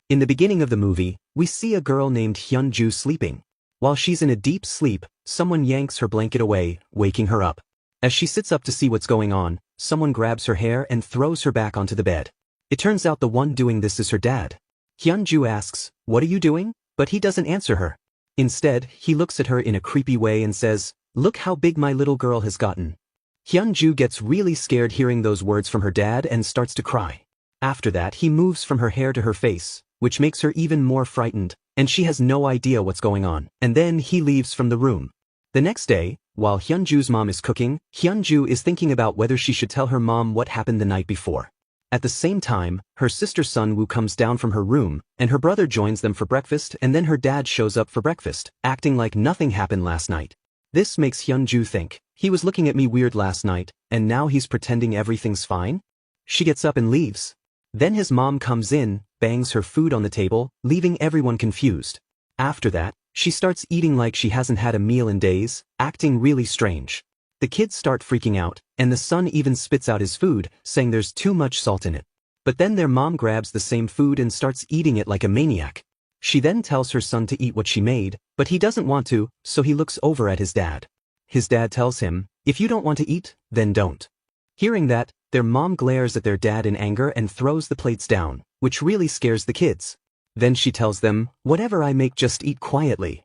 In the beginning of the movie, we see a girl named Hyunju sleeping. While she's in a deep sleep, someone yanks her blanket away, waking her up. As she sits up to see what's going on, someone grabs her hair and throws her back onto the bed. It turns out the one doing this is her dad. Hyunju asks, "What are you doing?" But he doesn't answer her. Instead, he looks at her in a creepy way and says, "Look how big my little girl has gotten." Hyunju gets really scared hearing those words from her dad and starts to cry. After that, he moves from her hair to her face, which makes her even more frightened, and she has no idea what's going on. And then he leaves from the room. The next day, while Hyunju's mom is cooking, Hyunju is thinking about whether she should tell her mom what happened the night before. At the same time, her sister Sunwoo comes down from her room, and her brother joins them for breakfast, and then her dad shows up for breakfast, acting like nothing happened last night. This makes Hyunju think, he was looking at me weird last night, and now he's pretending everything's fine? She gets up and leaves. Then his mom comes in, bangs her food on the table, leaving everyone confused. After that, she starts eating like she hasn't had a meal in days, acting really strange. The kids start freaking out, and the son even spits out his food, saying there's too much salt in it. But then their mom grabs the same food and starts eating it like a maniac. She then tells her son to eat what she made, but he doesn't want to, so he looks over at his dad. His dad tells him, "If you don't want to eat, then don't." Hearing that, their mom glares at their dad in anger and throws the plates down, which really scares the kids. Then she tells them, "Whatever I make, just eat quietly."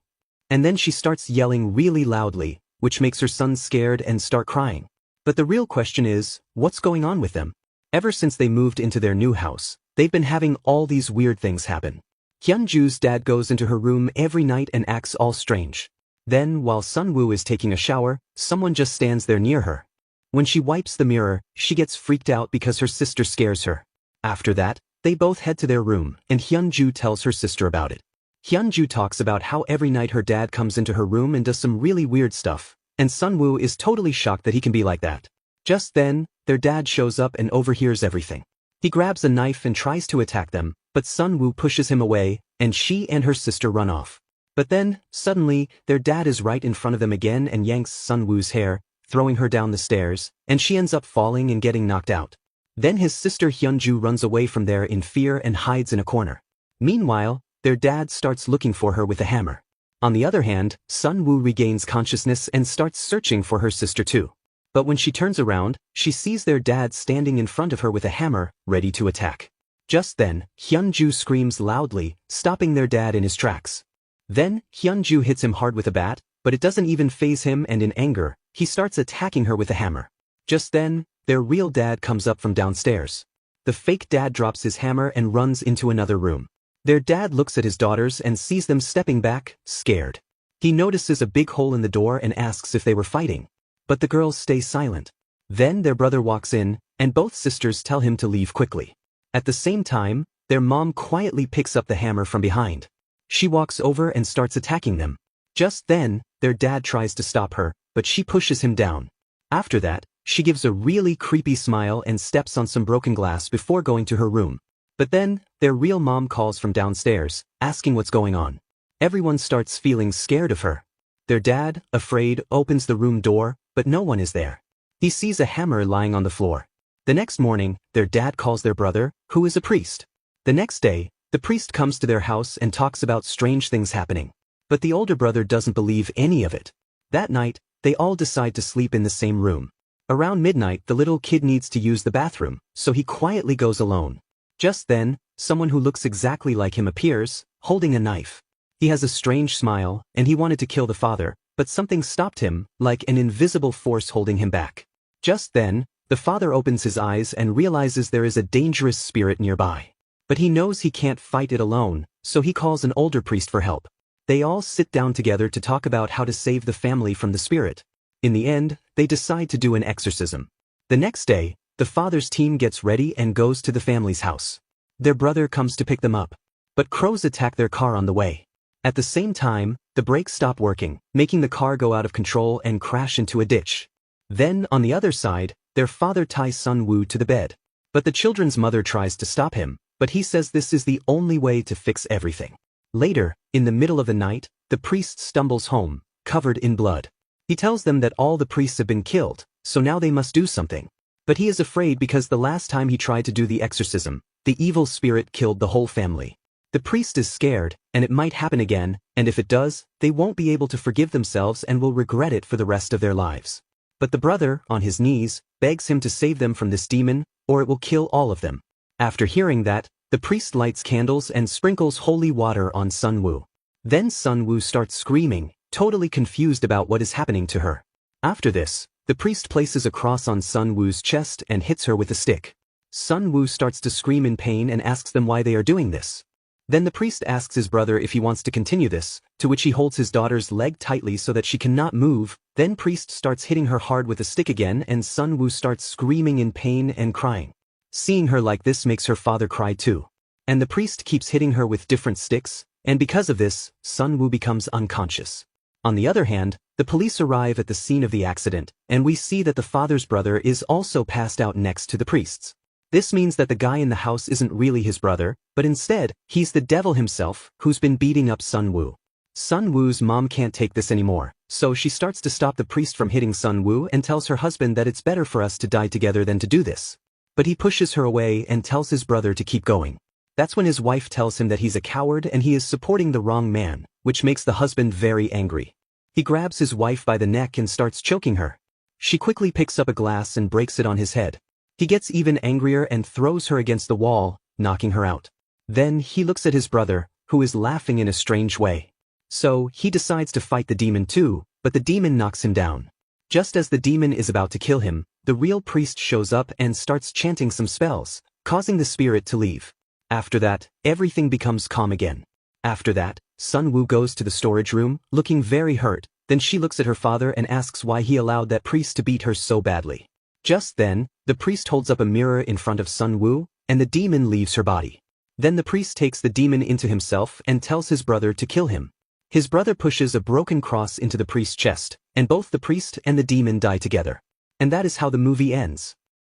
And then she starts yelling really loudly, which makes her son scared and start crying. But the real question is, what's going on with them? Ever since they moved into their new house, they've been having all these weird things happen. Hyunju's dad goes into her room every night and acts all strange. Then, while Sunwoo is taking a shower, someone just stands there near her. When she wipes the mirror, she gets freaked out because her sister scares her. After that, they both head to their room, and Hyunju tells her sister about it. Hyunju talks about how every night her dad comes into her room and does some really weird stuff, and Sunwoo is totally shocked that he can be like that. Just then, their dad shows up and overhears everything. He grabs a knife and tries to attack them, but Sunwoo pushes him away, and she and her sister run off. But then, suddenly, their dad is right in front of them again and yanks Sunwoo's hair, throwing her down the stairs, and she ends up falling and getting knocked out. Then his sister Hyunju runs away from there in fear and hides in a corner. Meanwhile, their dad starts looking for her with a hammer. On the other hand, Sunwoo regains consciousness and starts searching for her sister too. But when she turns around, she sees their dad standing in front of her with a hammer, ready to attack. Just then, Hyunju screams loudly, stopping their dad in his tracks. Then, Hyunju hits him hard with a bat, but it doesn't even faze him, and in anger, he starts attacking her with a hammer. Just then, their real dad comes up from downstairs. The fake dad drops his hammer and runs into another room. Their dad looks at his daughters and sees them stepping back, scared. He notices a big hole in the door and asks if they were fighting. But the girls stay silent. Then their brother walks in, and both sisters tell him to leave quickly. At the same time, their mom quietly picks up the hammer from behind. She walks over and starts attacking them. Just then, their dad tries to stop her, but she pushes him down. After that, she gives a really creepy smile and steps on some broken glass before going to her room. But then, their real mom calls from downstairs, asking what's going on. Everyone starts feeling scared of her. Their dad, afraid, opens the room door, but no one is there. He sees a hammer lying on the floor. The next morning, their dad calls their brother, who is a priest. The next day, the priest comes to their house and talks about strange things happening. But the older brother doesn't believe any of it. That night, they all decide to sleep in the same room. Around midnight, the little kid needs to use the bathroom, so he quietly goes alone. Just then, someone who looks exactly like him appears, holding a knife. He has a strange smile, and he wanted to kill the father, but something stopped him, like an invisible force holding him back. Just then, the father opens his eyes and realizes there is a dangerous spirit nearby. But he knows he can't fight it alone, so he calls an older priest for help. They all sit down together to talk about how to save the family from the spirit. In the end, they decide to do an exorcism. The next day, the father's team gets ready and goes to the family's house. Their brother comes to pick them up. But crows attack their car on the way. At the same time, the brakes stop working, making the car go out of control and crash into a ditch. Then, on the other side, their father ties Sunwoo to the bed. But the children's mother tries to stop him, but he says this is the only way to fix everything. Later, in the middle of the night, the priest stumbles home, covered in blood. He tells them that all the priests have been killed, so now they must do something. But he is afraid because the last time he tried to do the exorcism, the evil spirit killed the whole family. The priest is scared, and it might happen again, and if it does, they won't be able to forgive themselves and will regret it for the rest of their lives. But the brother, on his knees, begs him to save them from this demon, or it will kill all of them. After hearing that, the priest lights candles and sprinkles holy water on Sun Woo. Then Sun Woo starts screaming, totally confused about what is happening to her. After this, the priest places a cross on Sun Woo's chest and hits her with a stick. Sun Woo starts to scream in pain and asks them why they are doing this. Then the priest asks his brother if he wants to continue this, to which he holds his daughter's leg tightly so that she cannot move. Then priest starts hitting her hard with a stick again and Sun Woo starts screaming in pain and crying. Seeing her like this makes her father cry too. And the priest keeps hitting her with different sticks, and because of this, Sun Woo becomes unconscious. On the other hand, the police arrive at the scene of the accident, and we see that the father's brother is also passed out next to the priest's. This means that the guy in the house isn't really his brother, but instead, he's the devil himself, who's been beating up Sun Woo. Sun Woo's mom can't take this anymore, so she starts to stop the priest from hitting Sun Woo and tells her husband that it's better for us to die together than to do this. But he pushes her away and tells his brother to keep going. That's when his wife tells him that he's a coward and he is supporting the wrong man, which makes the husband very angry. He grabs his wife by the neck and starts choking her. She quickly picks up a glass and breaks it on his head. He gets even angrier and throws her against the wall, knocking her out. Then he looks at his brother, who is laughing in a strange way. So he decides to fight the demon too, but the demon knocks him down. Just as the demon is about to kill him, the real priest shows up and starts chanting some spells, causing the spirit to leave. After that, everything becomes calm again. After that, Sun Woo goes to the storage room, looking very hurt. Then she looks at her father and asks why he allowed that priest to beat her so badly. Just then, the priest holds up a mirror in front of Sun Woo, and the demon leaves her body. Then the priest takes the demon into himself and tells his brother to kill him. His brother pushes a broken cross into the priest's chest, and both the priest and the demon die together. And that is how the movie ends.